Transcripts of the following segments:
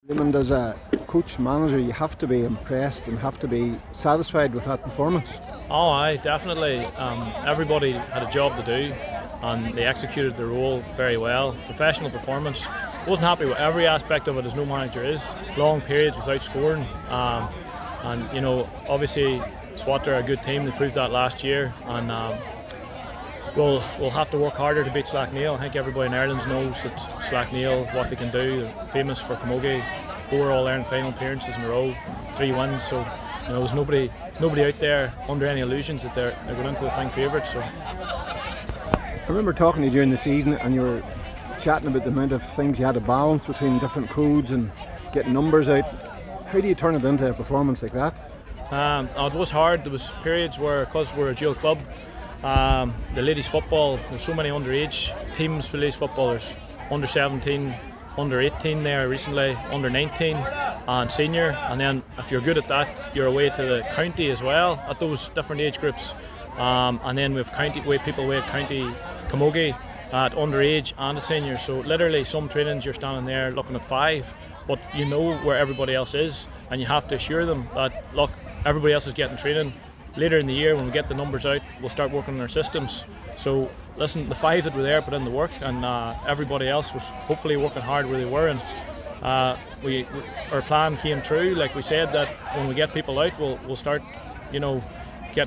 Reamann, as a coach manager, you have to be impressed and have to be satisfied with that performance. Oh, aye, definitely. Everybody had a job to do and they executed the role very well. Professional performance. Wasn't happy with every aspect of it, as no manager is. Long periods without scoring. And you know, obviously Swatragh are a good team. They proved that last year. And we'll have to work harder to beat Slaughtneil. I think everybody in Ireland knows that Slaughtneil, what they can do. They're famous for camogie, 4 All-Ireland final appearances in a row, 3 wins. So you know, there's nobody out there under any illusions that they're going into the thing favourites. So I remember talking to you during the season, and you were chatting about the amount of things you had to balance between different codes and getting numbers out. How do you turn it into a performance like that? It was hard. There was periods where, because we're a dual club, the ladies football, there's so many underage teams for ladies football. There's under 17, under 18 there recently, under 19 and senior, and then if you're good at that, you're away to the county as well at those different age groups. And then we have people away at county camogie at underage and at senior. So literally some trainings you're standing there looking at 5, but you know where everybody else is, and you have to assure them that, look, everybody else is getting training. Later in the year, when we get the numbers out, we'll start working on our systems. So listen, the 5 that were there put in the work, and everybody else was hopefully working hard where they were. And our plan came true. Like we said, that when we get people out, we'll start, you know,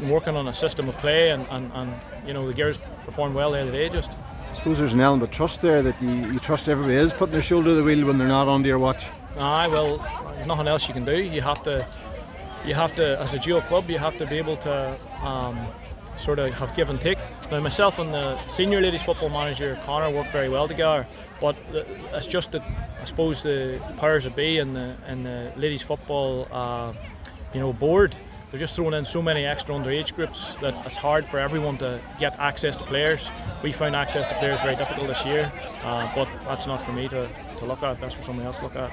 working on a system of play, and you know, the girls performed well there today. Just I suppose there's an element of trust there, that you trust everybody is putting their shoulder to the wheel when they're not under your watch. Aye, well, there's nothing else you can do. You have to, as a dual club, you have to be able to sort of have give and take. Now, myself and the senior ladies football manager Connor work very well together, but it's just that I suppose the powers that be and the ladies football you know, board, they're just throwing in so many extra underage groups that it's hard for everyone to get access to players. We found access to players very difficult this year, but that's not for me to look at, that's for somebody else to look at.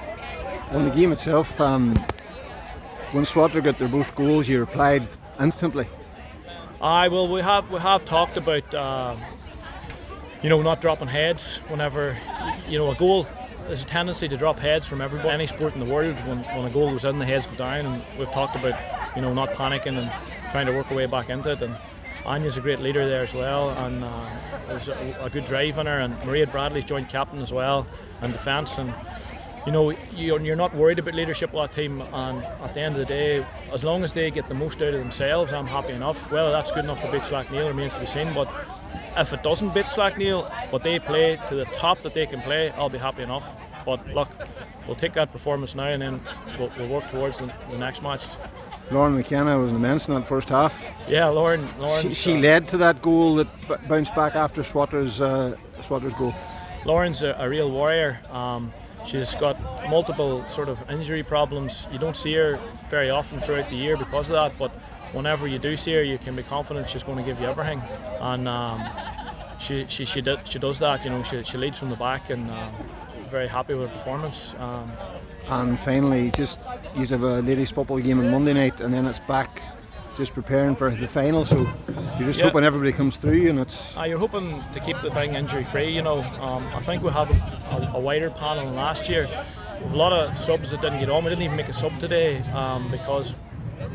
On the game itself, when Swatragh got their both goals, you replied instantly. Aye, well, we have talked about you know, not dropping heads whenever, you know, a goal. There's a tendency to drop heads from everybody. Any sport in the world, when a goal goes in, the heads go down, and we've talked about, you know, not panicking and trying to work our way back into it. And Anya's a great leader there as well, and there's a good drive in her, and Maria Bradley's joint captain as well, and defence. And you know, you're not worried about leadership of that team, and at the end of the day, as long as they get the most out of themselves, I'm happy enough. Whether that's good enough to beat Slaughtneil remains to be seen, but if it doesn't beat Slaughtneil, but they play to the top that they can play, I'll be happy enough. But look, we'll take that performance now, and then we'll work towards the next match. Lauren McKenna was immense in that first half. Yeah, Lauren. She led to that goal that bounced back after Swatragh's goal. Lauren's a real warrior. She's got multiple sort of injury problems. You don't see her very often throughout the year because of that, but whenever you do see her, you can be confident she's going to give you everything. And she does that. You know, she leads from the back, and very happy with her performance. And finally, just you have a ladies football game on Monday night, and then it's back just preparing for the final, so you're just hoping everybody comes through, and it's... You're hoping to keep the thing injury free, you know. I think we have a wider panel than last year. We have a lot of subs that didn't get on. We didn't even make a sub today because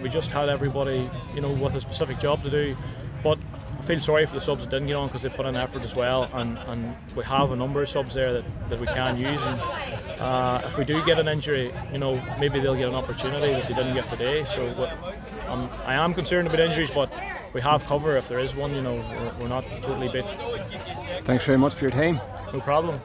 we just had everybody, you know, with a specific job to do. But I feel sorry for the subs that didn't get on, because they put in effort as well, and we have a number of subs there that we can use. And if we do get an injury, you know, maybe they'll get an opportunity that they didn't get today. So I am concerned about injuries, but we have cover if there is one. You know, we're not totally beat. Thanks very much for your time. No problem.